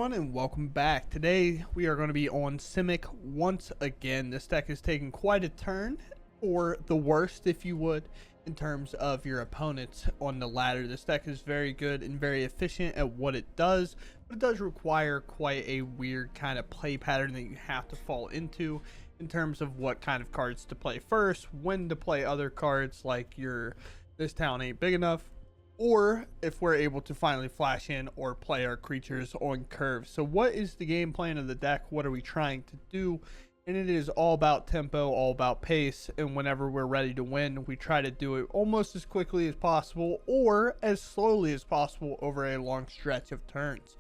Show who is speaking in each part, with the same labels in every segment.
Speaker 1: everyone, and welcome back. Today we are going to be on Simic once again. This deck is taking quite a turn, or the worst if you would, in terms of your opponents on the ladder. This deck is very good and very efficient at what it does, but it does require quite a weird kind of play pattern that you have to fall into in terms of what kind of cards to play first, when to play other cards like your this town ain't big enough, or if we're able to finally flash in or play our creatures on curve. So what is the game plan of the deck? What are we trying to do? And it is all about tempo, all about pace, and whenever we're ready to win, we try to do it almost as quickly as possible or as slowly as possible over a long stretch of turns.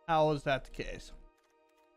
Speaker 1: How is that the case?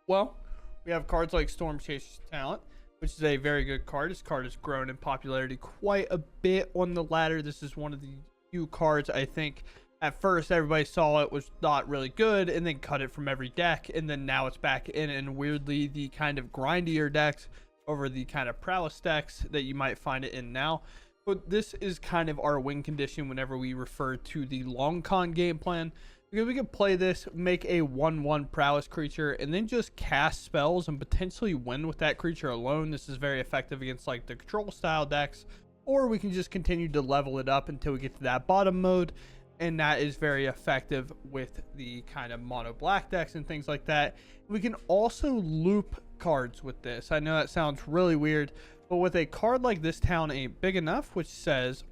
Speaker 1: Well, we have cards like Stormchaser's Talent, which is a very good card. This card has grown in popularity quite a bit on the ladder. This is one of the few cards I think at first everybody saw it was not really good and then cut it from every deck, and then now it's back in, and weirdly the kind of grindier decks over the kind of prowess decks that you might find it in now. But this is kind of our win condition whenever we refer to the long con game plan, because we can play this, make a 1/1 prowess creature, and then just cast spells and potentially win with that creature alone. This is very effective against like the control style decks, or we can just continue to level it up until we get to that bottom mode, and that is very effective with the kind of mono black decks and things like that. We can also loop cards with this. I know that sounds really weird, but with a card like This Town Ain't Big Enough, which says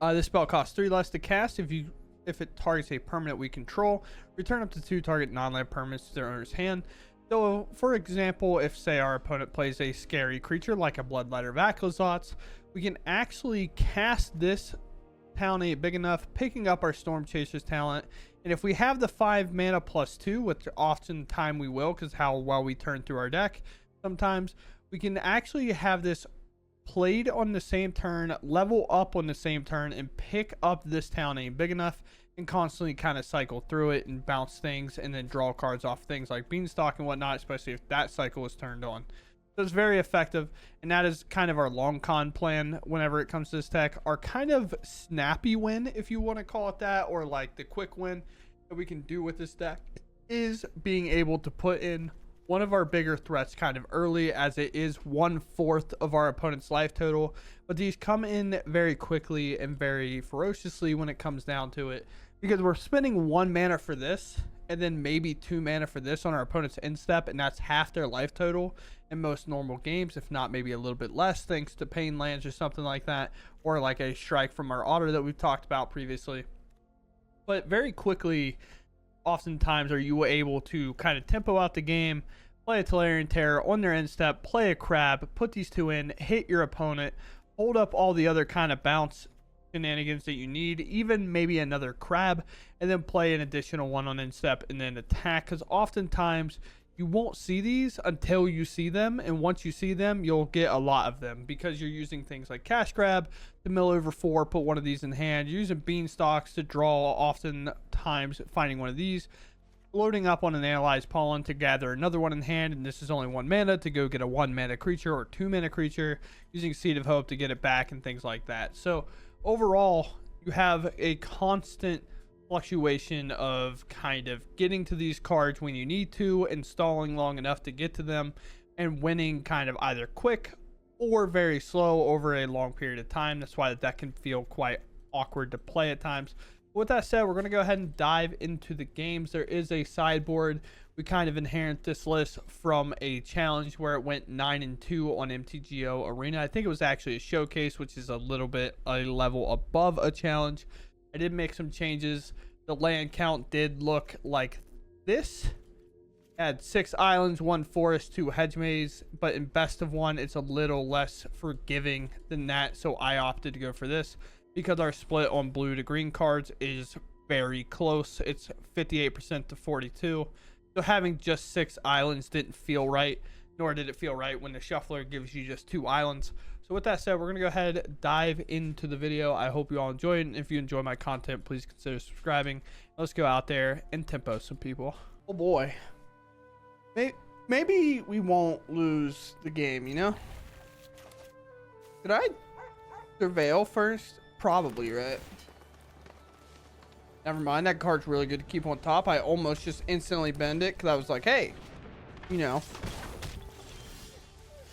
Speaker 1: this spell costs 3 less to cast if it targets a permanent we control, return up to 2 target non-land permanents to their owner's hand. So for example, if say our opponent plays a scary creature like a Bloodlighter of Akhlazotz, we can actually cast This Town Ain't Big Enough, picking up our Stormchaser's Talent, and if we have the 5 mana plus 2, which oftentimes we will because how well we turn through our deck sometimes, we can actually have this played on the same turn, level up on the same turn, and pick up This Town Ain't Big Enough, and constantly kind of cycle through it and bounce things and then draw cards off things like Beanstalk and whatnot, especially if that cycle is turned on. So it's very effective, and that is kind of our long con plan whenever it comes to this deck. Our kind of snappy win, if you want to call it that, or like the quick win that we can do with this deck, is being able to put in one of our bigger threats kind of early, as it is 1/4 of our opponent's life total, but these come in very quickly and very ferociously when it comes down to it, because we're spending 1 mana for this and then maybe 2 mana for this on our opponent's instep, and that's half their life total in most normal games, if not maybe a little bit less thanks to pain lands or something like that, or like a strike from our otter that we've talked about previously. But very quickly, oftentimes are you able to kind of tempo out the game, play a Tolarian Terror on their instep, play a crab, put these 2 in, hit your opponent, hold up all the other kind of bounce shenanigans that you need, even maybe another crab, and then play an additional 1 on instep and then attack, because oftentimes you won't see these until you see them, and once you see them you'll get a lot of them because you're using things like cash grab to mill over 4, put one of these in hand. You're using beanstalks to draw, oftentimes finding one of these, loading up on an Analyze Pollen to gather another one in hand, and this is only 1 mana to go get a 1 mana creature or 2 mana creature, using Seed of Hope to get it back and things like that. So overall you have a constant fluctuation of kind of getting to these cards when you need to, installing long enough to get to them, and winning kind of either quick or very slow over a long period of time. That's why that can feel quite awkward to play at times. With that said, we're going to go ahead and dive into the games. There is a sideboard. We kind of inherit this list from a challenge where it went 9-2 on MTGO Arena. I think it was actually a showcase, which is a little bit a level above a challenge. I did make some changes. The land count did look like this. Had 6 islands, 1 forest, 2 hedge maze, but in best of 1 it's a little less forgiving than that, so I opted to go for this because our split on blue to green cards is very close. It's 58% to 42, so having just 6 islands didn't feel right, nor did it feel right when the shuffler gives you just 2 islands. So with that said, we're going to go ahead and dive into the video. I hope you all enjoyed, and if you enjoy my content, please consider subscribing. Let's go out there and tempo some people. Oh boy. Maybe we won't lose the game, you know? Did I surveil first? Probably, right? Never mind. That card's really good to keep on top. I almost just instantly bend it because I was like, hey, you know.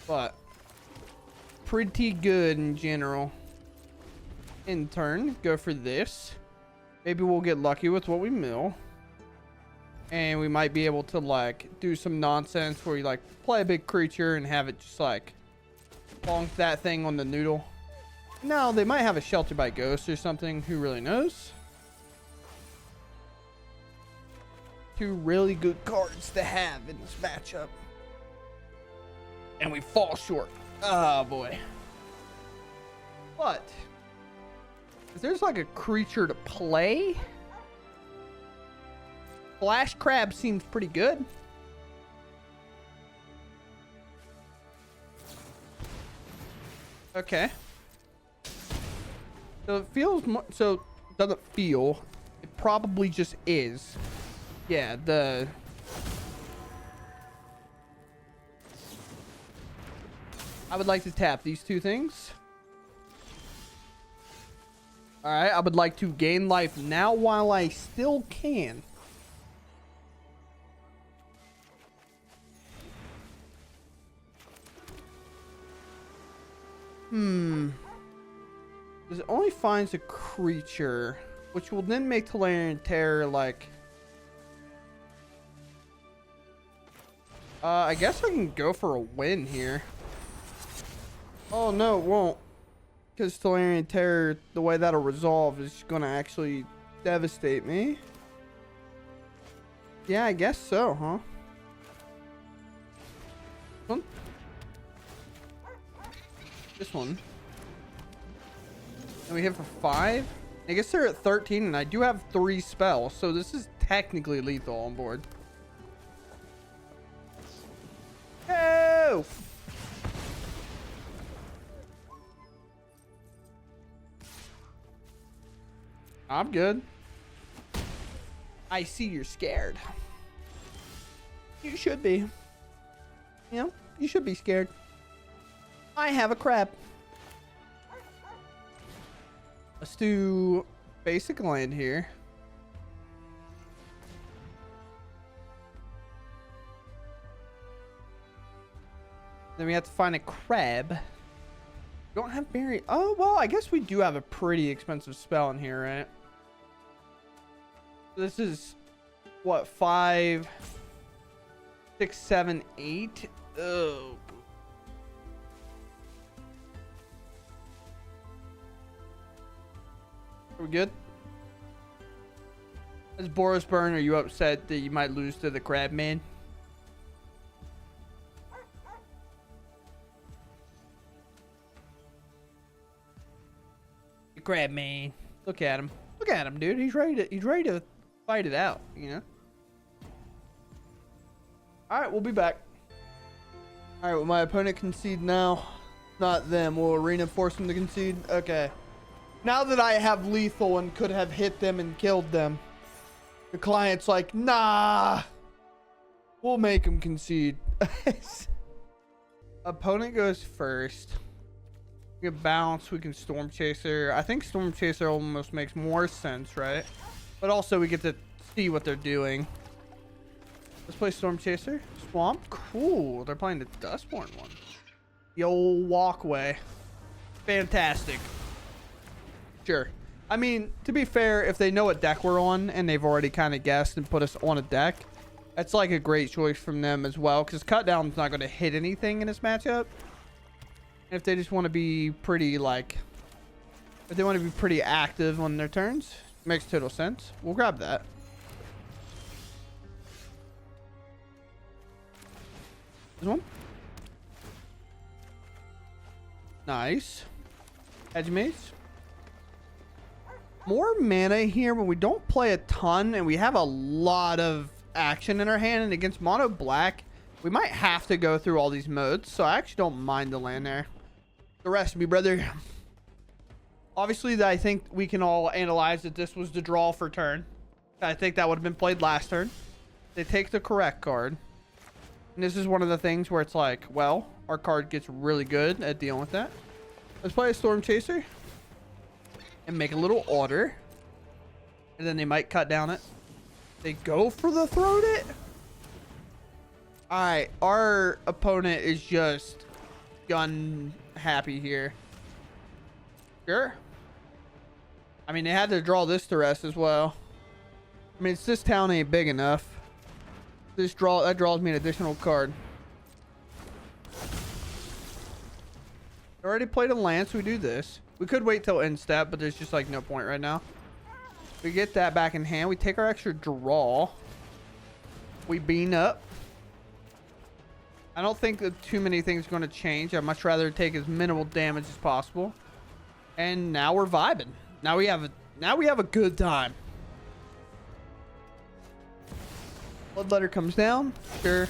Speaker 1: But pretty good in general. In turn, go for this. Maybe we'll get lucky with what we mill. And we might be able to like do some nonsense where you like play a big creature and have it just like bonk that thing on the noodle. No, they might have a Shelter by Ghost or something. Who really knows? Two really good cards to have in this matchup. And we fall short. Oh boy. But if there's like a creature to play, Flash Crab seems pretty good. Okay. So it feels so it doesn't feel. It probably just is. Yeah, I would like to tap these two things. All right, I would like to gain life now while I still can. Because it only finds a creature, which will then make Tolarian Terror like... I guess I can go for a win here. Oh no, it won't. Because Tolarian Terror, the way that'll resolve is going to actually devastate me. Yeah, I guess so, huh? One. This one. And we hit for 5. I guess they're at 13, and I do have 3 spells, so this is technically lethal on board. Oh! I'm good. I see you're scared. You should be. You know, you should be scared. I have a crab. Let's do basic land here. Then we have to find a crab. We don't have very... Oh, well, I guess we do have a pretty expensive spell in here, right? This is, what, 5, 6, 7, 8? Oh. Are we good? As Boros Burn, are you upset that you might lose to the crab man? The crab man. Look at him. Look at him, dude. He's ready to fight it out, you know? Alright, we'll be back. Alright, will my opponent concede now? Not them. Will Arena force them to concede? Okay. Now that I have lethal and could have hit them and killed them, the client's like, nah, we'll make them concede. Opponent goes first. We can bounce, we can Stormchaser. I think Stormchaser almost makes more sense, right? But also we get to see what they're doing. Let's play Stormchaser. Swamp, cool. They're playing the Dustborn one. The old walkway. Fantastic. Sure. I mean, to be fair, if they know what deck we're on and they've already kind of guessed and put us on a deck, that's like a great choice from them as well, because Cutdown's not going to hit anything in this matchup. If they just want to be pretty, like, if they want to be pretty active on their turns, makes total sense. We'll grab that. This one. Nice. Hedge Maze. More mana here, but we don't play a ton, and we have a lot of action in our hand. And against mono black, we might have to go through all these modes, so I actually don't mind the land there. The rest of me, brother. Obviously, I think we can all analyze that this was the draw for turn. I think that would have been played last turn. They take the correct card. And this is one of the things where it's like, well, our card gets really good at dealing with that. Let's play a Stormchaser and make a little order. And then they might cut down it. They go for the throat it. All right, our opponent is just gun happy here. Sure. I mean, they had to draw this to rest as well. I mean, this town ain't big enough. That draws me an additional card. Already played a land, so we do this. We could wait till end step, but there's just like no point right now. We get that back in hand. We take our extra draw. We bean up. I don't think that too many things are going to change. I'd much rather take as minimal damage as possible. And now we're vibing. Now we have a good time. Bloodletter comes down. Sure. Is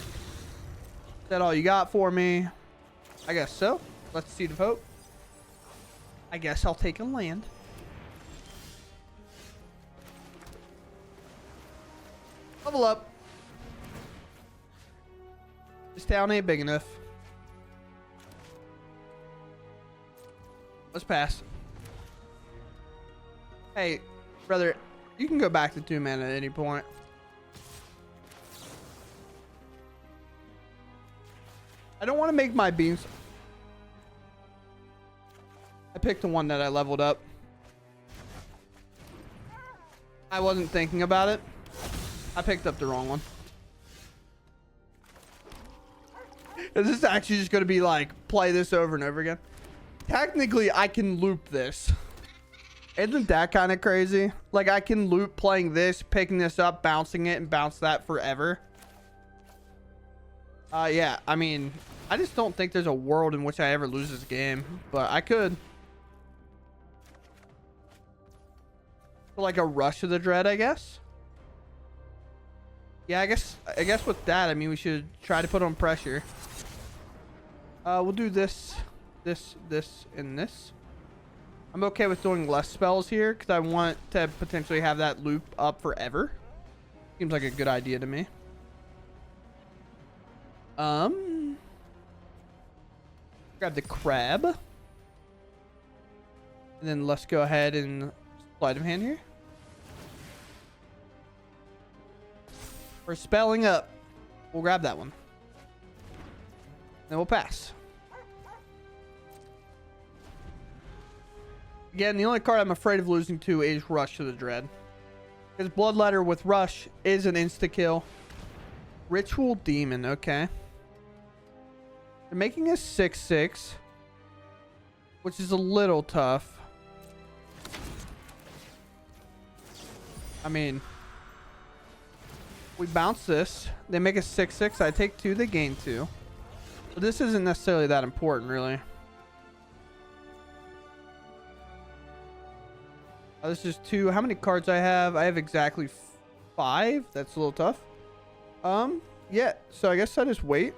Speaker 1: that all you got for me? I guess so. Let's see the vote. I guess I'll take a land. Level up. This town ain't big enough. Let's pass. Hey, brother, you can go back to 2 mana at any point. I don't want to make my beans. I picked the one that I leveled up. I wasn't thinking about it. I picked up the wrong one. Is this actually just going to be like play this over and over again? Technically, I can loop this. Isn't that kind of crazy? Like I can loop playing this, picking this up, bouncing it, and bounce that forever. Yeah, I mean, I just don't think there's a world in which I ever lose this game, but I could. So like a Rush of the Dread, I guess. Yeah, I guess with that, I mean, we should try to put on pressure. We'll do this, and this. I'm okay with doing less spells here because I want to potentially have that loop up forever. Seems like a good idea to me. Grab the crab. And then let's go ahead and Sleight of Hand here. We're spelling up. We'll grab that one. Then we'll pass. Again, the only card I'm afraid of losing to is Rush to the Dread. Because Bloodletter with Rush is an insta-kill. Ritual Demon, okay. They're making a 6/6. Which is a little tough. I mean, we bounce this. They make a 6/6. I take 2, they gain 2. But this isn't necessarily that important, really. This is 2. How many cards I have? I have exactly 5. That's a little tough. Yeah. So I guess I just wait.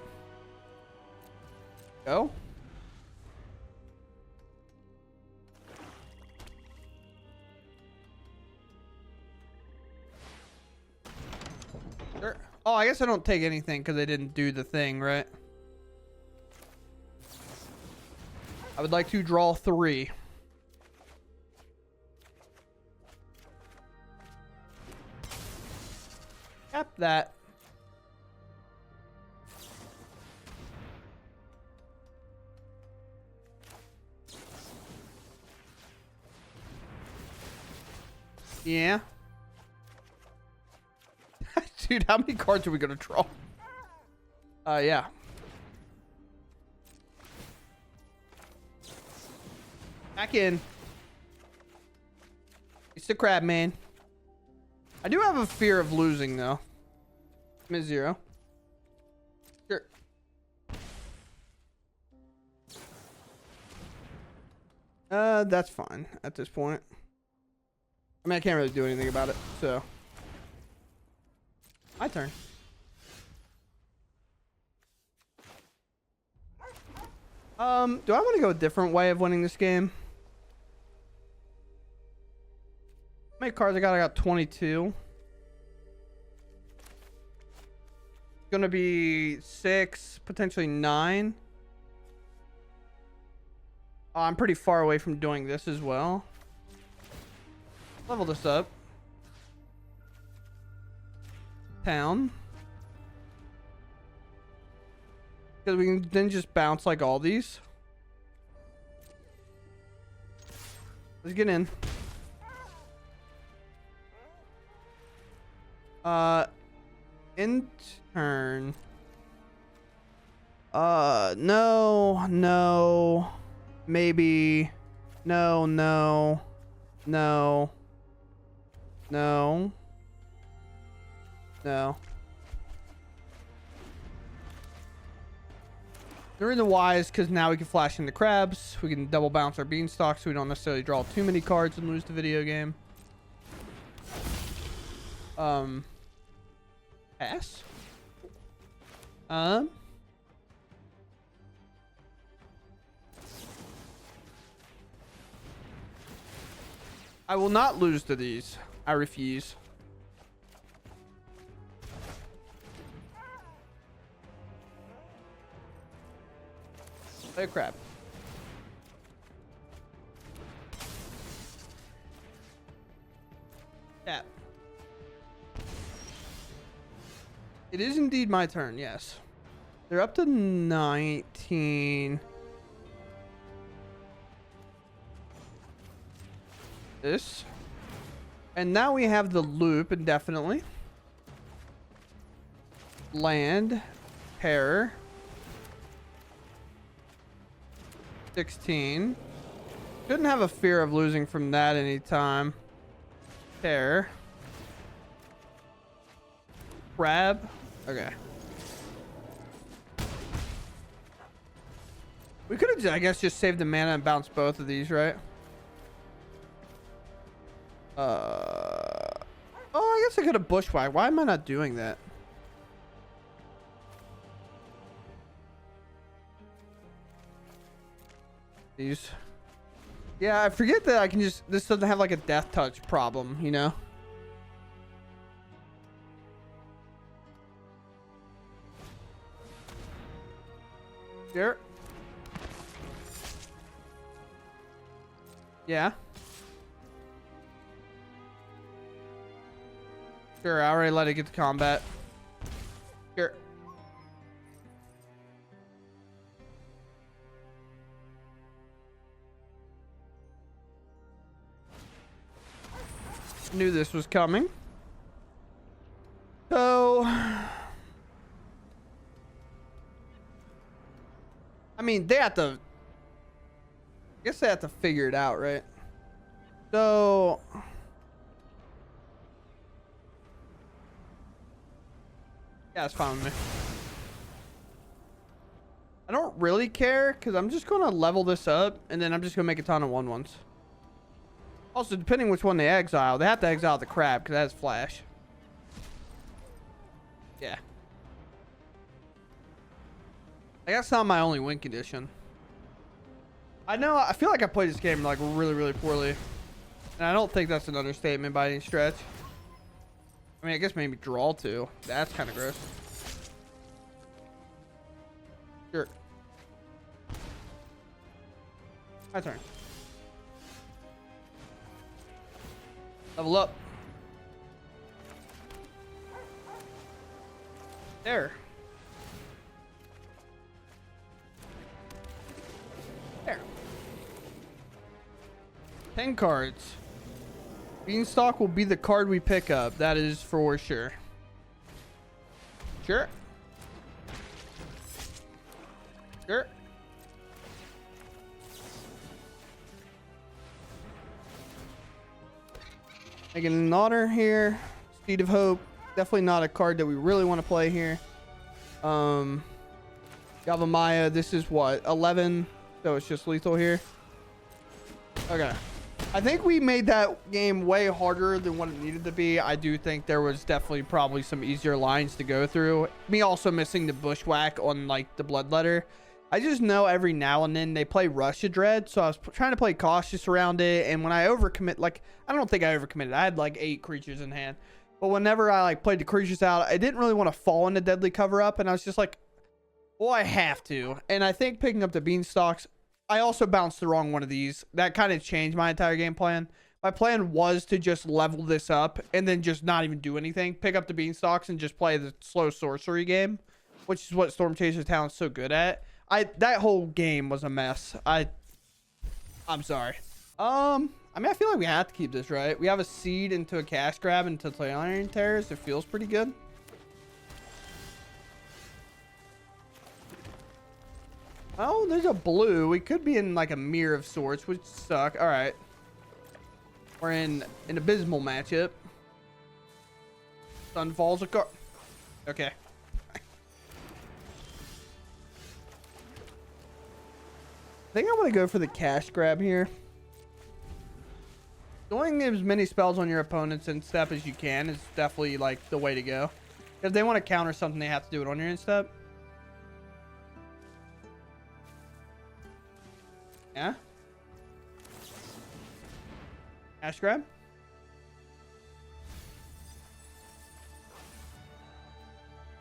Speaker 1: Go. Sure. Oh, I guess I don't take anything because I didn't do the thing, right? I would like to draw 3. Tap that. Yeah. Dude, how many cards are we gonna draw? Yeah. Back in. It's the crab, man. I do have a fear of losing, though. I'm at 0. Sure. That's fine at this point. I mean, I can't really do anything about it, so. My turn. Do I want to go a different way of winning this game? How many cards I got? I got 22. Gonna be 6, potentially 9. Oh, I'm pretty far away from doing this as well. Level this up. town. Because we can then just bounce like all these. Let's get in. In turn. No. Maybe. No. The reason why is because now we can flash into crabs. We can double bounce our beanstalk so we don't necessarily draw too many cards and lose the video game. Pass. I will not lose to these. I refuse. Play a crab. Tap. It is indeed my turn, yes. They're up to 19. This. And now we have the loop indefinitely. Land. Terror. 16. Couldn't have a fear of losing from that anytime. Terror. Crab. Okay. We could have, I guess, just saved the mana and bounced both of these, right? Oh, I guess I could have Bushwhack. Why am I not doing that? These. Yeah, I forget that I can just... This doesn't have like a death touch problem, you know? Sure. Yeah. Sure, I already let it get to combat. Sure. Knew this was coming. So... I mean, they have to... I guess they have to figure it out, right? So... Yeah, it's fine with me. I don't really care, because I'm just going to level this up, and then I'm just going to make a ton of 1/1s. Also, depending which one they exile, they have to exile the crab, because that has flash. Yeah. I guess not my only win condition. I know, I feel like I played this game like really, really poorly. And I don't think that's an understatement by any stretch. I mean, I guess maybe draw two. That's kind of gross. Sure. My turn. Level up. There. There. 10 cards. Beanstalk will be the card we pick up. That is for sure. Sure. Sure. Making an honor here. Seed of Hope. Definitely not a card that we really want to play here. Yavimaya, this is what? 11. So it's just lethal here. Okay. I think we made that game way harder than what it needed to be. I do think there was definitely probably some easier lines to go through. Me also missing the Bushwhack on like the Bloodletter. I just know every now and then they play Rush of Dread, so I was trying to play cautious around it. And when I overcommit, like, I don't think I overcommitted. I had like 8 creatures in hand. But whenever I like played the creatures out, I didn't really want to fall into Deadly Cover Up. And I was just like, well, I have to. And I think picking up the Beanstalks, I also bounced the wrong one of these. That kind of changed my entire game plan. My plan was to just level this up and then just not even do anything. Pick up the Beanstalks and just play the slow sorcery game, which is what Stormchaser's talent's so good at. That whole game was a mess. I'm sorry. I mean, I feel like we have to keep this, right? We have a seed into a cash grab into Tolarian Terror. It feels pretty good. Oh, there's a blue. We could be in like a mirror of sorts, which suck. All right. We're in an abysmal matchup. Sun falls a card. Okay. I think I want to go for the cash grab here. Doing as many spells on your opponent's instep as you can is definitely like the way to go. If they want to counter something, they have to do it on your instep. Yeah. Cash grab.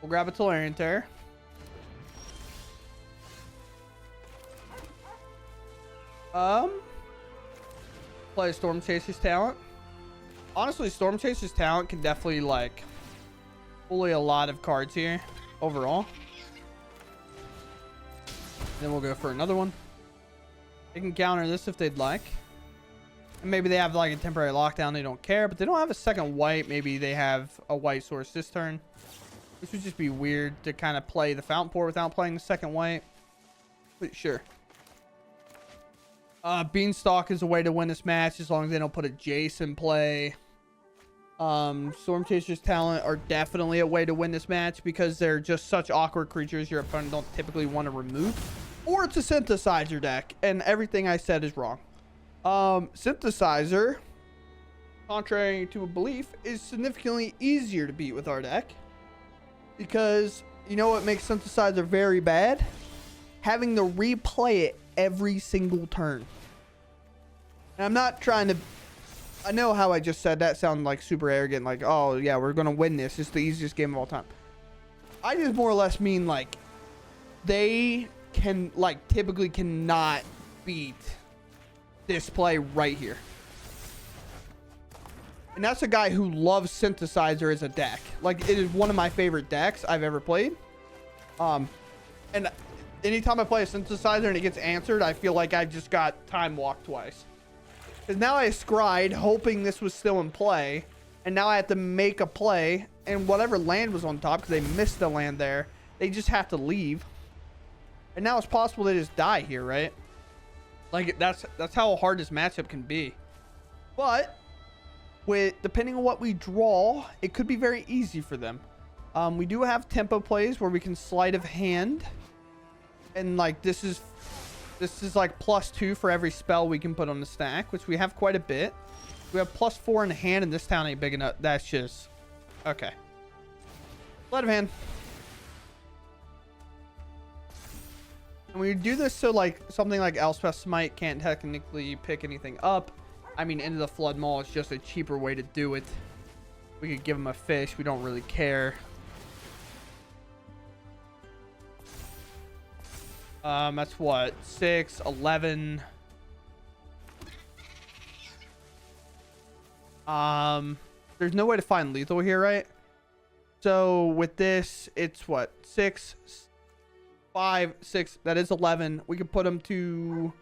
Speaker 1: We'll grab a Tolarian Terror. Play Stormchaser's talent. Honestly, Stormchaser's talent can definitely like bully a lot of cards here overall. Then we'll go for another one. They can counter this if they'd like. And maybe they have like a temporary lockdown. They don't care, but they don't have a second white. Maybe they have a white source this turn. This would just be weird to kind of play the Fountain Port without playing the second white. But sure. Beanstalk is a way to win this match as long as they don't put a Jace in play. Stormchaser's talent are definitely a way to win this match because they're just such awkward creatures your opponent don't typically want to remove. Or it's a synthesizer deck, and everything I said is wrong. Synthesizer, contrary to a belief, is significantly easier to beat with our deck. Because you know what makes synthesizer very bad? Having to replay it every single turn. And I'm not trying to... I know how I just said that sounded like super arrogant. Like, oh yeah, we're going to win this. It's the easiest game of all time. I just more or less mean like... They can, like, typically cannot beat this play right here. And that's a guy who loves synthesizer as a deck. Like, it is one of my favorite decks I've ever played. And anytime I play a synthesizer and it gets answered, I feel like I just got time walked twice. Because now I scryed hoping this was still in play. And now I have to make a play. And whatever land was on top, because they missed the land there, they just have to leave. And now it's possible they just die here, right? Like, that's how hard this matchup can be. But depending on what we draw, it could be very easy for them. We do have tempo plays where we can Sleight of Hand. And like this is like +2 for every spell we can put on the stack, which we have quite a bit. We have +4 in the hand, and this town ain't big enough. That's just okay. Sleight of Hand. And we do this so like something like Elspeth Smite can't technically pick anything up. I mean, Into the Flood Maw is just a cheaper way to do it. We could give them a fish. We don't really care. That's what? 6, 11. There's no way to find lethal here, right? So with this, it's what? 6, 5, 6. That is 11. We could put them to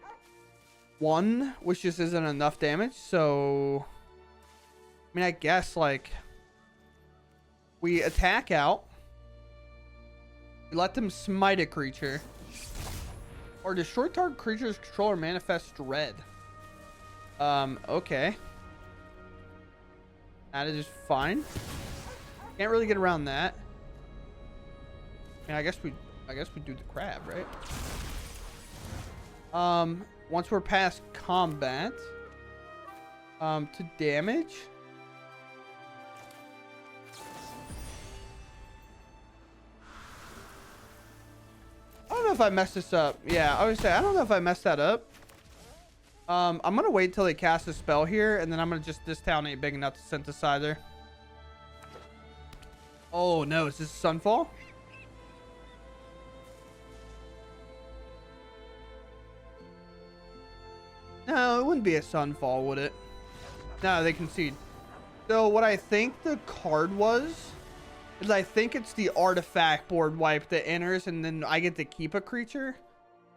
Speaker 1: 1, which just isn't enough damage. So, I mean, I guess like we attack out. We let them smite a creature. Or destroy target creature's controller manifest dread. Okay. That is fine. Can't really get around that. I mean, I guess we do the crab, right? Once we're past combat, to damage. I don't know if I messed this up. Yeah, I would say I don't know if I messed that up. I'm gonna wait till they cast a spell here, and then I'm gonna just this town ain't big enough to synthesizer. Oh no, is this Sunfall? No, it wouldn't be a Sunfall, would it? No, they concede. So what I think the card was is I think it's the artifact board wipe that enters, and then I get to keep a creature,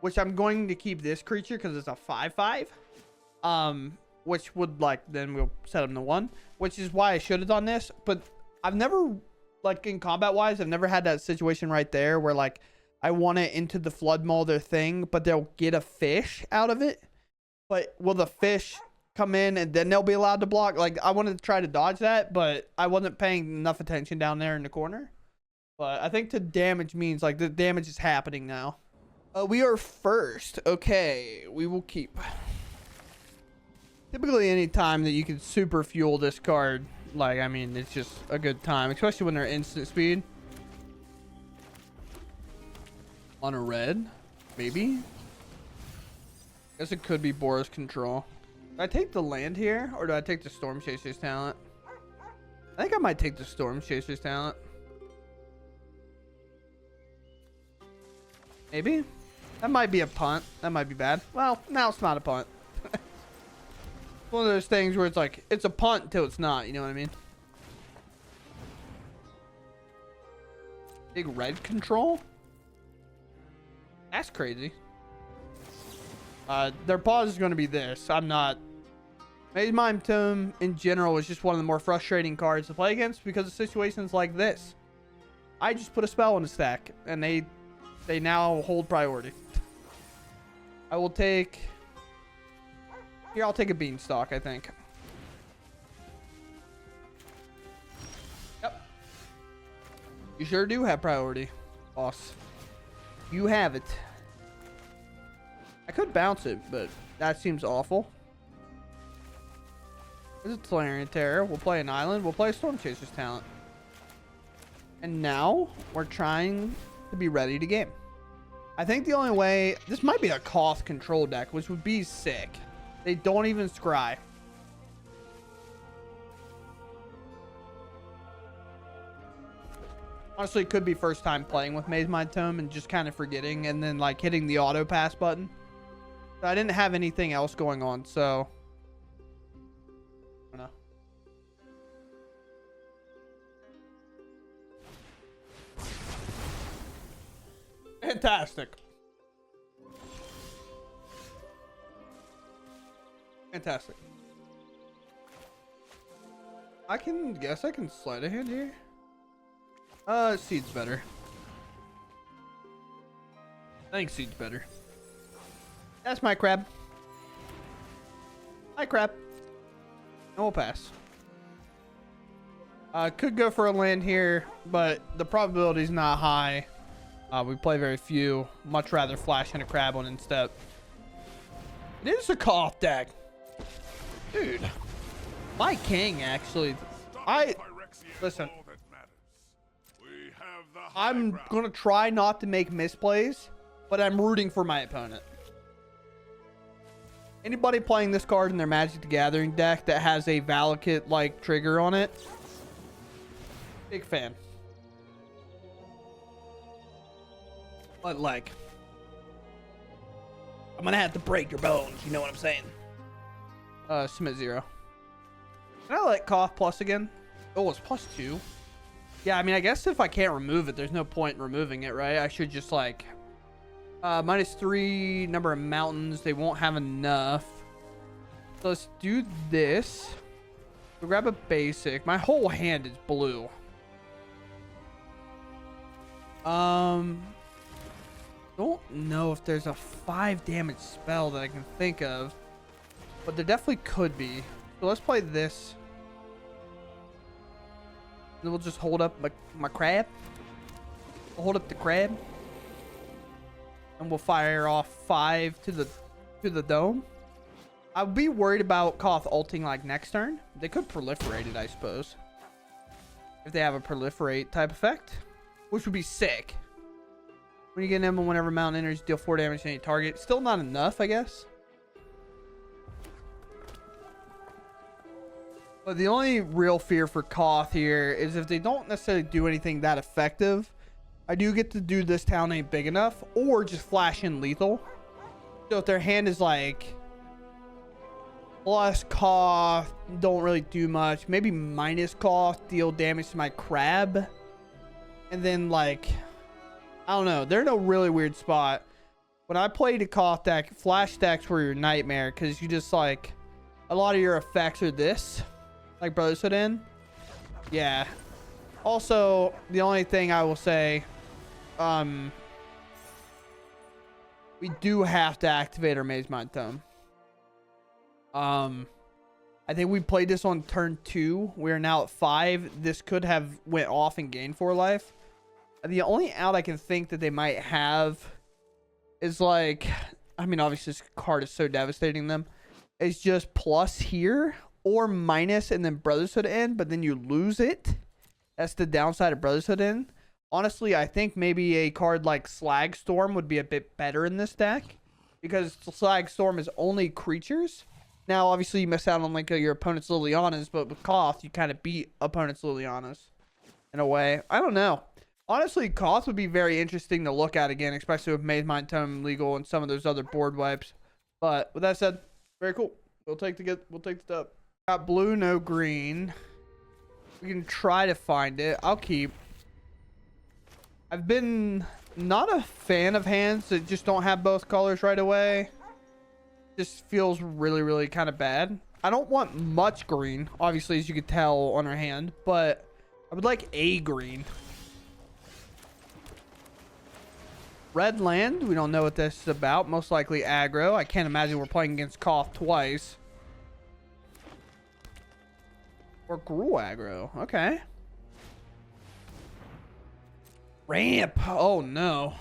Speaker 1: which I'm going to keep this creature because it's a 5/5. Which would then we'll set him to 1, which is why I should have done this. But I've never, like, in combat wise, I've never had that situation right there where like I want it Into the Flood Maw their thing, but they'll get a fish out of it. But will the fish come in and then they'll be allowed to block? Like, I wanted to try to dodge that, but I wasn't paying enough attention down there in the corner. But I think the damage means like the damage is happening now. We are first. Okay, we will keep. Typically, any time that you can super fuel this card, like, I mean, it's just a good time, especially when they're instant speed. On a red, maybe. Guess it could be Boros Control. Do I take the land here, or do I take the Stormchaser's talent? I think I might take the Stormchaser's talent. Maybe. That might be a punt. That might be bad. Well, now it's not a punt. One of those things where it's like, it's a punt until it's not, you know what I mean? Big red control? That's crazy. Their pause is going to be this. I'm not... Maze Mime Tomb in general is just one of the more frustrating cards to play against because of situations like this. I just put a spell in the stack and they now hold priority. I will take... Here, I'll take a Beanstalk, I think. Yep. You sure do have priority, boss. You have it. I could bounce it, but that seems awful. This is Tolarian Terror. We'll play an island. We'll play Stormchaser's talent. And now we're trying to be ready to game. I think the only way... This might be a Koth control deck, which would be sick. They don't even scry. Honestly, it could be first time playing with Maze Mime Tomb and just kind of forgetting and then like hitting the auto pass button. So I didn't have anything else going on, so I don't know. Fantastic. Fantastic. I can guess I can Sleight of Hand here. Seed's better. I think Seed's better. That's my crab. Hi, crab. And we'll pass. Could go for a land here, but the probability is not high. We play very few. Much rather flash in a crab one instead. It is a Koth deck. Dude, my king actually. Listen. I'm gonna try not to make misplays, but I'm rooting for my opponent. Anybody playing this card in their Magic the Gathering deck that has a Valakut like trigger on it, big fan. But like, I'm gonna have to break your bones. You know what I'm saying? Submit 0. Can I let Koth plus again? Oh, it's +2. Yeah, I mean, I guess if I can't remove it, there's no point in removing it, right? I should just like -3 number of mountains. They won't have enough. So let's do this. We'll grab a basic. My whole hand is blue. Don't know if there's a 5 damage spell that I can think of. But there definitely could be. So let's play this. Then we'll just hold up my crab. We'll hold up the crab. And we'll fire off 5 to the dome. I'll be worried about Koth ulting like next turn. They could proliferate it, I suppose. If they have a proliferate type effect. Which would be sick. When you get an emblem, whenever mountain enters, deal 4 damage to any target. Still not enough, I guess. But the only real fear for Koth here is if they don't necessarily do anything that effective, I do get to do this town ain't big enough, or just flash in lethal. So if their hand is like Plus cough, don't really do much. Maybe minus cough, deal damage to my crab. And then, like, I don't know. They're in a really weird spot. When I played a cough deck, flash decks were your nightmare because you just, like, a lot of your effects are this. Like Brotherhood in. Yeah. Also, the only thing I will say, we do have to activate our Maze Mind Tome. I think we played this on turn 2. We are now at 5. This could have went off and gained 4 life. The only out I can think that they might have is like, I mean, obviously this card is so devastating them. It's just plus here or minus and then Brotherhood in, but then you lose it. That's the downside of Brotherhood in. Honestly, I think maybe a card like Slag Storm would be a bit better in this deck because Slag Storm is only creatures. Now, obviously, you miss out on like your opponent's Lilianas, but with Koth, you kind of beat opponent's Lilianas in a way. I don't know. Honestly, Koth would be very interesting to look at again, especially with Maze Mind Tome legal and some of those other board wipes. But with that said, very cool. We'll take the dub. Got blue, no green. We can try to find it. I'll keep. I've been not a fan of hands that just don't have both colors right away. Just feels really, really kind of bad. I don't want much green, obviously, as you could tell on her hand, but I would like a green. Red land, we don't know what this is about. Most likely aggro. I can't imagine we're playing against Koth twice. Or Gruul aggro. Okay. Ramp. Oh, no.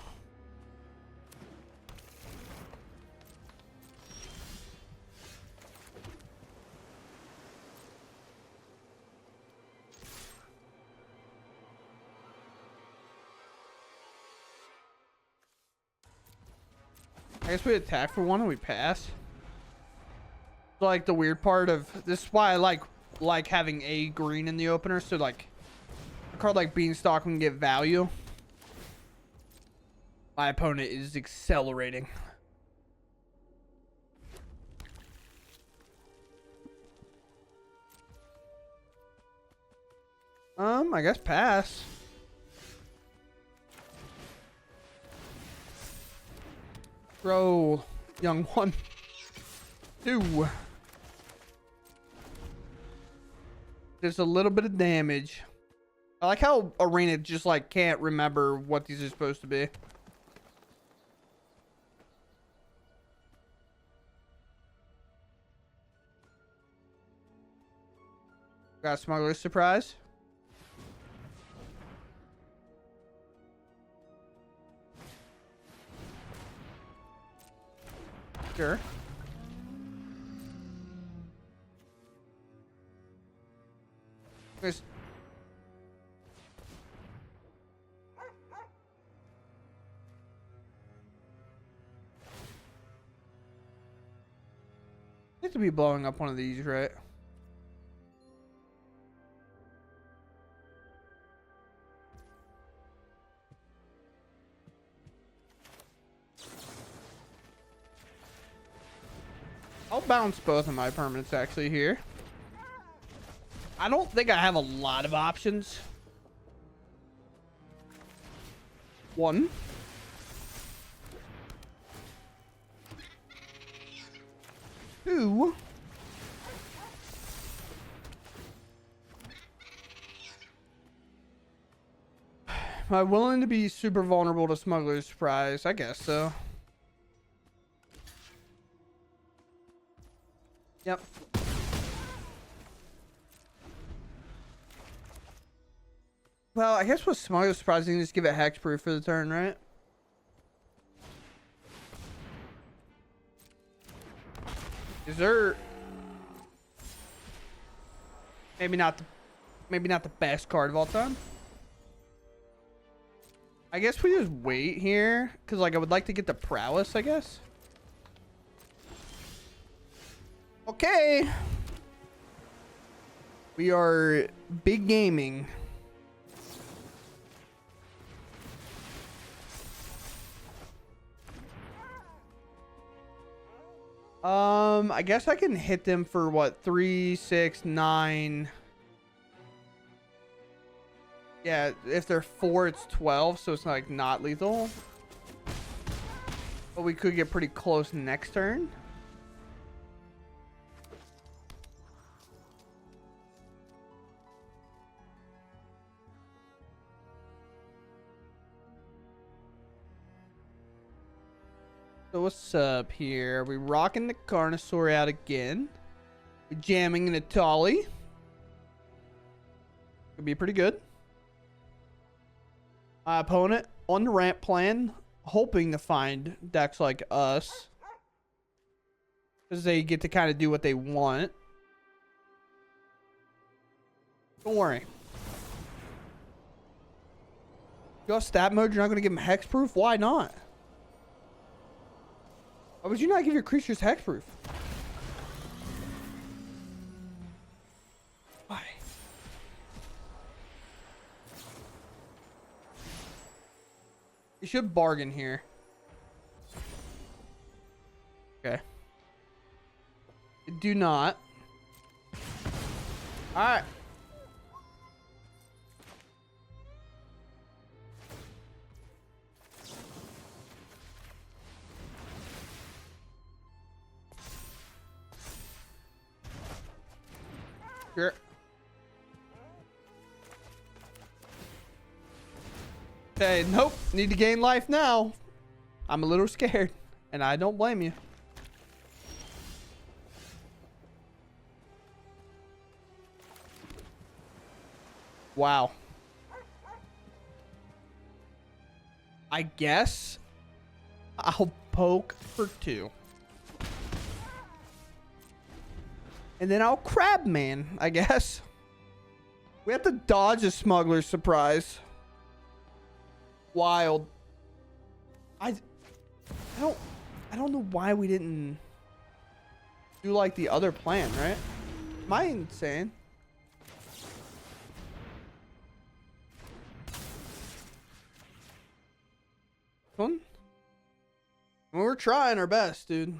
Speaker 1: I guess we attack for one and we pass. Like the weird part of this is why I like having a green in the opener, so like a card like Beanstalk can get value. My opponent is accelerating. I guess pass. Roll, young one. 2. There's a little bit of damage. I like how Arena just like can't remember what these are supposed to be. Got a Smuggler's Surprise. Sure. There's... You have to be blowing up one of these, right? I'll bounce both of my permanents actually here. I don't think I have a lot of options. 1. 2. Am I willing to be super vulnerable to Smuggler's Surprise? I guess so. Yep. Well, I guess with Smuggler's Surprise, you can just give it hexproof for the turn, right? Is there... Maybe not the best card of all time. I guess we just wait here, because like I would like to get the prowess, I guess. Okay. We are big gaming. I guess I can hit them for what? 3, 6, 9. Yeah, if they're 4, it's 12, so it's like not lethal. But we could get pretty close next turn. So what's up here? Are we rocking the Carnosaur out again? We jamming in a Tolly. Could be pretty good. My opponent on the ramp plan, hoping to find decks like us. Because they get to kind of do what they want. Don't worry. You got stat mode, you're not going to give them hexproof? Why not? Why would you not give your creatures hexproof? Why? You should bargain here. Okay. Do not. Alright. Sure. Okay, nope. Need to gain life now. I'm a little scared, and I don't blame you. Wow. I guess I'll poke for 2. And then I'll crab man, I guess. We have to dodge a smuggler's surprise. Wild. I don't know why we didn't do like the other plan, right? Am I insane? Fun. We're trying our best, dude.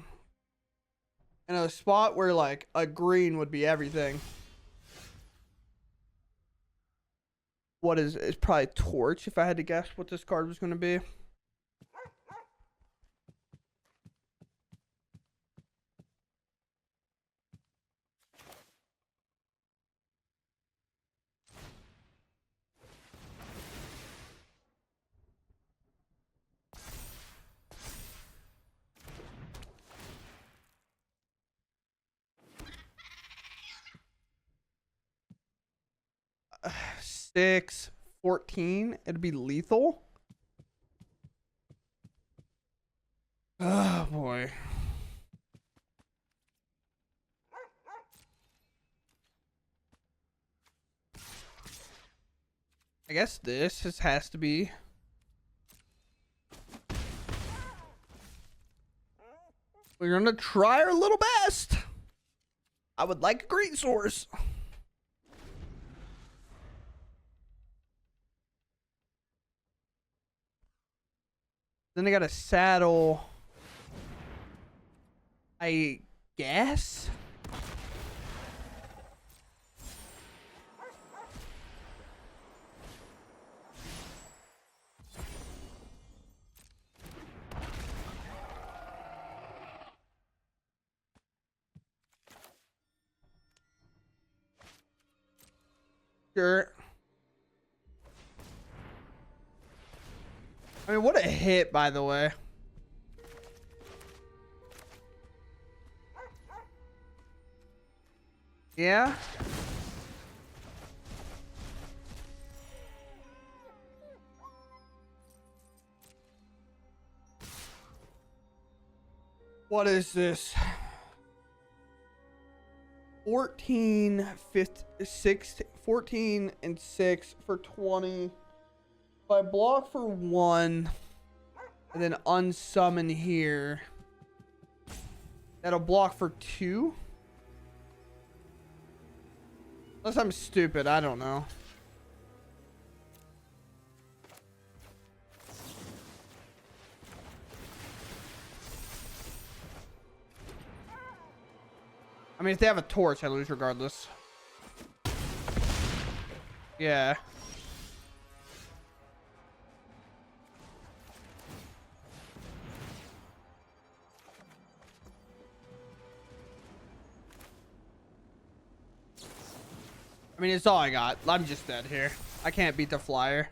Speaker 1: In a spot where like a green would be everything. What is it's probably Torch if I had to guess what this card was going to be. Uh, 6, 14. It'd be lethal. Oh boy. I guess this has to be. We're gonna try our little best. I would like a green source. Then I got a saddle. I guess. Sure. I mean, what a hit, by the way. Yeah. What is this? 14, 15, 16, 14 and 6 for 20. If I block for 1 and then unsummon here, that'll block for 2. Unless I'm stupid, I don't know. I mean, if they have a torch, I lose regardless. Yeah. I mean, it's all I got. I'm just dead here. I can't beat the flyer.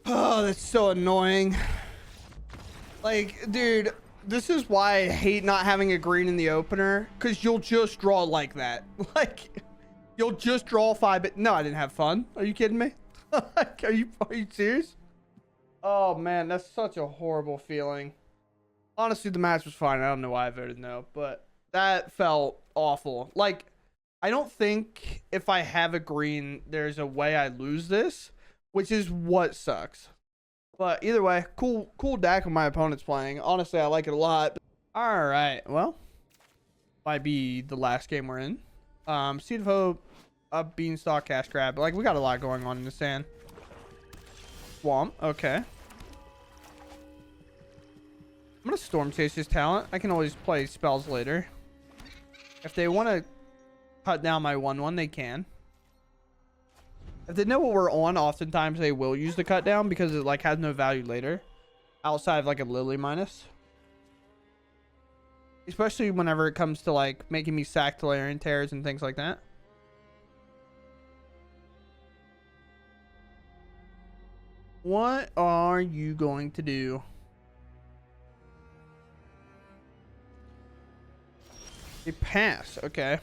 Speaker 1: Oh, that's so annoying. Like, dude, this is why I hate not having a green in the opener, because you'll just draw like that. Like, you'll just draw 5, but no, I didn't have fun. Are you kidding me? Like, are you serious? Oh man, that's such a horrible feeling. Honestly, the match was fine. I don't know why I voted no, but that felt awful. Like, I don't think if I have a green, there's a way I lose this, which is what sucks. But either way, cool deck my opponent's playing. Honestly, I like it a lot. All right, well, might be the last game we're in. Seed of Hope, Up Beanstalk, Cash Grab. Like, we got a lot going on in the sand. Swamp, okay. I'm gonna Stormchase his talent. I can always play spells later. If they want to cut down my 1/1, they can. If they know what we're on, oftentimes they will use the cut down because it like has no value later, outside of like a Lily minus. Especially whenever it comes to like making me sack Tolarian Terrors and things like that. What are you going to do? A pass, okay.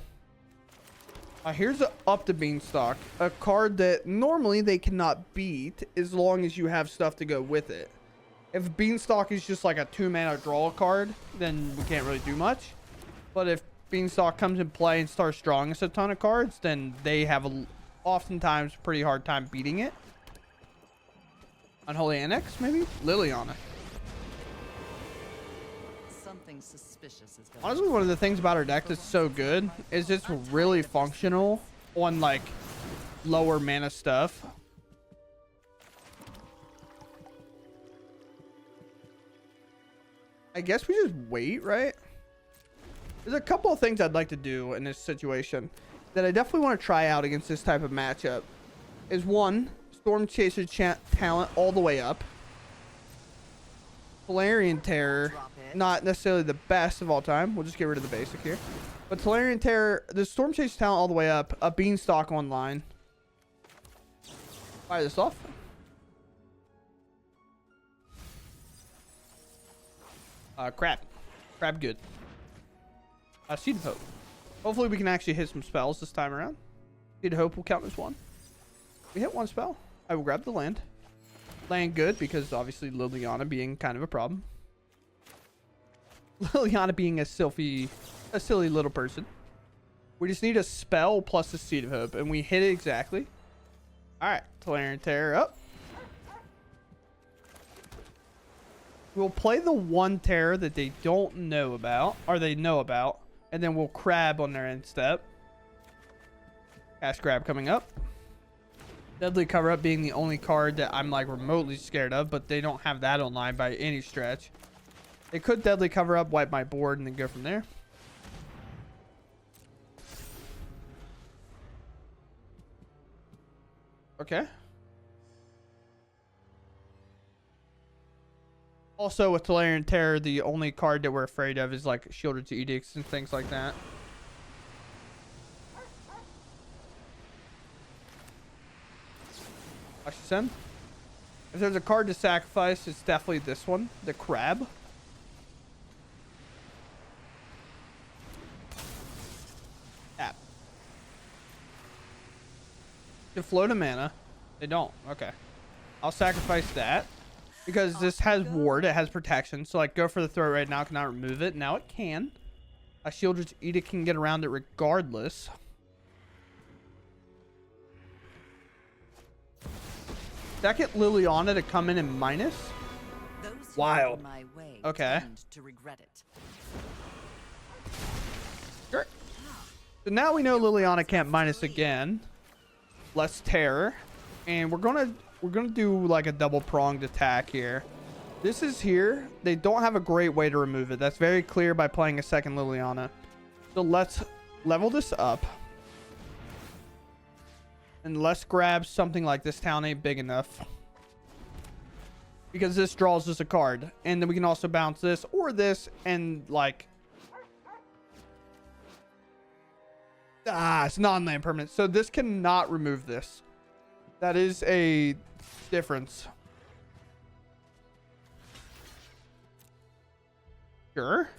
Speaker 1: Here's a Up the Beanstalk, a card that normally they cannot beat as long as you have stuff to go with it. If Beanstalk is just like a 2-mana draw card, then we can't really do much. But if Beanstalk comes in play and starts drawing us a ton of cards, then they have oftentimes a pretty hard time beating it. Unholy Annex, maybe? Liliana.
Speaker 2: Suspicious is
Speaker 1: honestly, one of the things about our deck that's so good is it's really functional on like lower mana stuff. I guess we just wait, right? There's a couple of things I'd like to do in this situation that I definitely want to try out against this type of matchup. Is one, Stormchaser talent all the way up. Tolarian Terror, not necessarily the best of all time. We'll just get rid of the basic here. But Tolarian Terror, the Stormchaser talent all the way up, a Beanstalk online. Fire this off. Crab. Crab good. Seed of Hope. Hopefully we can actually hit some spells this time around. Seed of Hope will count as one. We hit one spell. I will grab the land. Land good because obviously Liliana being kind of a problem. Liliana being a silly little person. We just need a spell plus a Seed of Hope and we hit it exactly. Alright, Tolarian Terror up. We'll play the one terror that they don't know about, or they know about, and then we'll crab on their end step. Cash Grab coming up. Deadly Cover Up being the only card that I'm like remotely scared of, but they don't have that online by any stretch. They could Deadly Cover Up, wipe my board, and then go from there. Okay. Also, with Tolarian Terror, the only card that we're afraid of is like Shielded to Edicts and things like that. I should send. If there's a card to sacrifice, it's definitely this one, the Crab. Tap. To float a mana. They don't. Okay. I'll sacrifice that. Because this has ward, it has protection. So like go for the throw right now, cannot remove it. Now it can. A Shielded Edict can get around it regardless. Second Liliana to come in and minus. Wild. Okay. Sure. So now we know Liliana can't minus again. Less terror. And we're gonna do like a double pronged attack here. This is here. They don't have a great way to remove it. That's very clear by playing a second Liliana. So let's level this up. And let's grab something like this town ain't big enough. Because this draws us a card. And then we can also bounce this or this and like... it's non-land permanent. So this cannot remove this. That is a difference. Sure.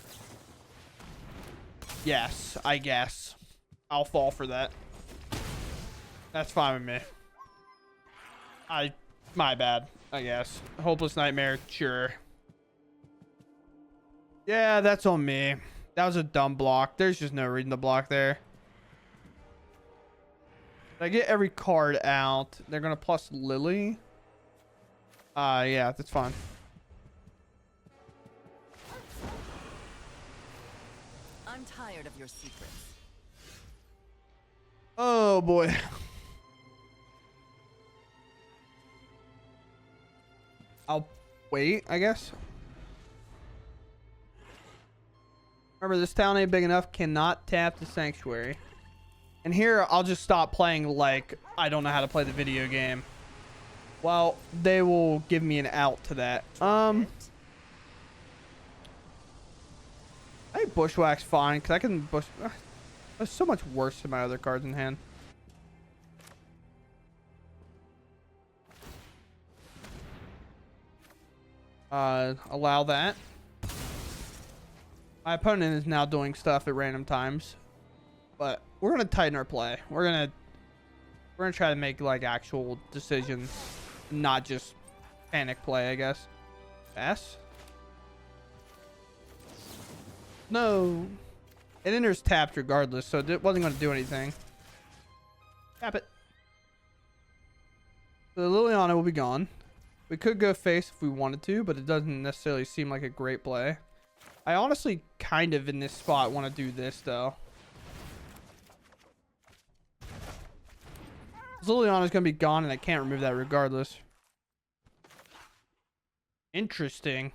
Speaker 1: Yes, I guess. I'll fall for that. That's fine with me. My bad, I guess. Hopeless Nightmare, sure. Yeah, that's on me. That was a dumb block. There's just no reason to block there. I get every card out. They're gonna plus Lily. Yeah, that's fine.
Speaker 2: I'm tired of your secrets.
Speaker 1: Oh boy. I'll wait, I guess. Remember, this town ain't big enough. Cannot tap the sanctuary. And here, I'll just stop playing like I don't know how to play the video game. Well, they will give me an out to that. I think Bushwhack's fine, because I can bush... That's so much worse than my other cards in hand. Allow that. My opponent is now doing stuff at random times. But we're going to tighten our play. We're going to try to make like actual decisions, not just panic play, I guess. Pass. No. It enters tapped regardless, so it wasn't going to do anything. Tap it. So the Liliana will be gone. We could go face if we wanted to, but it doesn't necessarily seem like a great play. I honestly kind of in this spot want to do this though. Liliana's going to be gone and I can't remove that regardless. Interesting.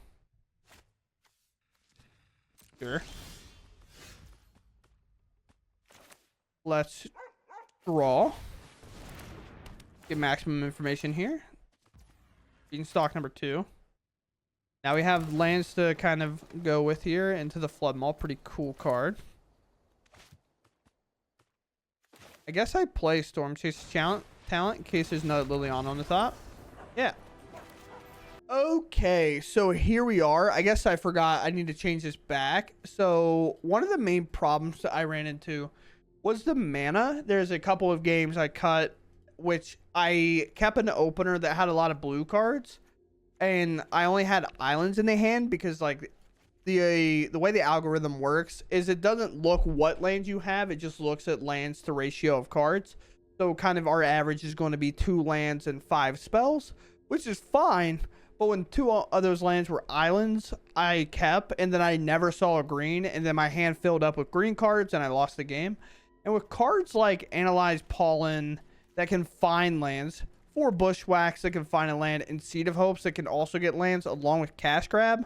Speaker 1: Sure. Let's draw. Get maximum information here. Beanstalk number 2. Now we have lands to kind of go with here. Into the Flood Maw. Pretty cool card. I guess I play Stormchaser talent in case there's no Liliana on the top. Yeah. Okay, so here we are. I guess I forgot I need to change this back. So one of the main problems that I ran into was the mana. There's a couple of games I cut, which I kept an opener that had a lot of blue cards. And I only had islands in the hand because like the way the algorithm works is it doesn't look what lands you have. It just looks at lands to ratio of cards. So kind of our average is going to be 2 lands and 5 spells, which is fine. But when 2 of those lands were islands, I kept, and then I never saw a green, and then my hand filled up with green cards, and I lost the game. And with cards like Analyze Pollen that can find lands, 4 Bushwhacks that can find a land, and Seed of Hopes that can also get lands along with Cash Grab,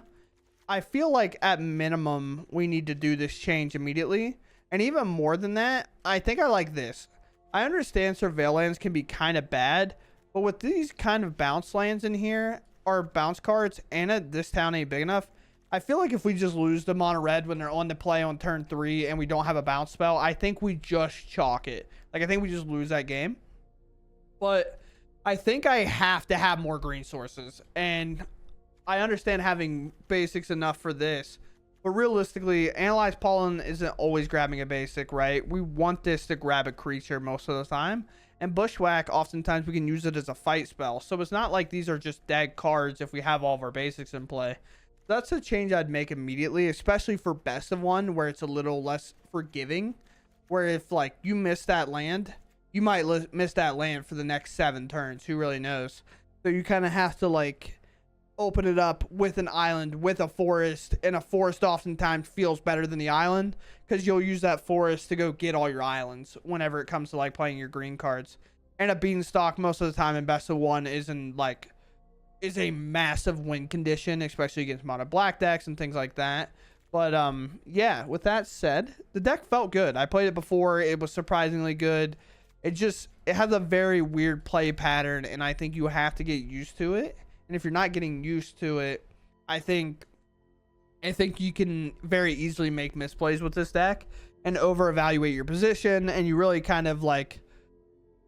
Speaker 1: I feel like at minimum we need to do this change immediately. And even more than that, I think I like this. I understand Surveil lands can be kind of bad, but with these kind of bounce lands in here, or bounce cards, and this town ain't big enough, I feel like if we just lose them on a red when they're on the play on turn 3 and we don't have a bounce spell, I think we just chalk it. Like, I think we just lose that game. But I think I have to have more green sources, and I understand having basics enough for this, but realistically, Analyze Pollen isn't always grabbing a basic, right? We want this to grab a creature most of the time, and Bushwhack, oftentimes we can use it as a fight spell, so it's not like these are just dead cards if we have all of our basics in play. That's a change I'd make immediately, especially for best of one, where it's a little less forgiving, where if like you miss that land, you might miss that land for the next 7 turns, who really knows? So you kind of have to like open it up with an island, with a forest, and a forest oftentimes feels better than the island because you'll use that forest to go get all your islands whenever it comes to like playing your green cards. And a beanstalk most of the time in best of one isn't like is a massive win condition, especially against mono black decks and things like that. But yeah, with that said, the deck felt good. I played it before. It was surprisingly good. It has a very weird play pattern, and I think you have to get used to it. And if you're not getting used to it, I think you can very easily make misplays with this deck and over evaluate your position, and you really kind of like,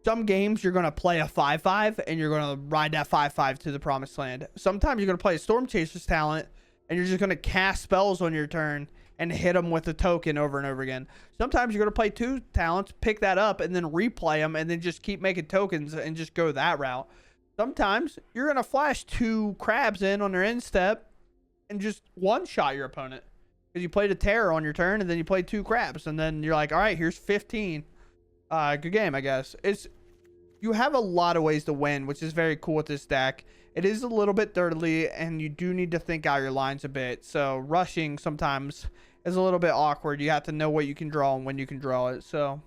Speaker 1: some games you're going to play a 5/5 and you're going to ride that 5/5 to the promised land. Sometimes you're going to play a Stormchaser's talent and you're just going to cast spells on your turn and hit them with a token over and over again. Sometimes you're going to play 2 talents, pick that up, and then replay them, and then just keep making tokens and just go that route. Sometimes you're going to flash 2 crabs in on their end step and just one-shot your opponent. Because you played a terror on your turn, and then you played 2 crabs, and then you're like, all right, here's 15. Good game, I guess. You have a lot of ways to win, which is very cool with this deck. It is a little bit dirty, and you do need to think out your lines a bit. So rushing sometimes is a little bit awkward. You have to know what you can draw and when you can draw it. So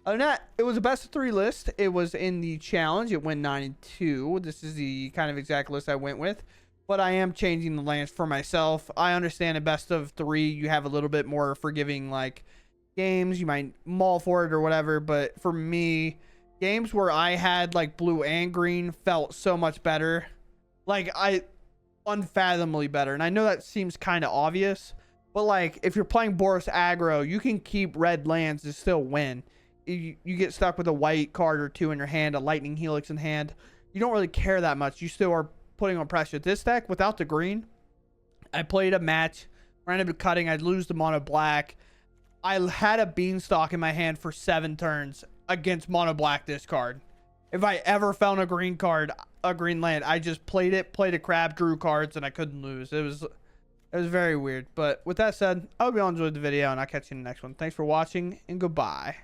Speaker 1: other than that, it was a best of 3 list. It was in the challenge. It went 9-2. This is the kind of exact list I went with. But I am changing the lands for myself. I understand a best of 3. You have a little bit more forgiving, like, games. You might maul for it or whatever. But for me, games where I had, like, blue and green felt so much better. Like, unfathomably better. And I know that seems kind of obvious. But, like, if you're playing Boros aggro, you can keep red lands to still win. You get stuck with a white card or 2 in your hand, a lightning helix in hand. You don't really care that much. You still are putting on pressure. This deck, without the green, I played a match where I ended up cutting. I'd lose the mono black. I had a beanstalk in my hand for 7 turns against mono black discard. If I ever found a green card, a green land, I just played a crab, drew cards, and I couldn't lose. It was very weird. But with that said, I hope you all enjoyed the video, and I'll catch you in the next one. Thanks for watching, and goodbye.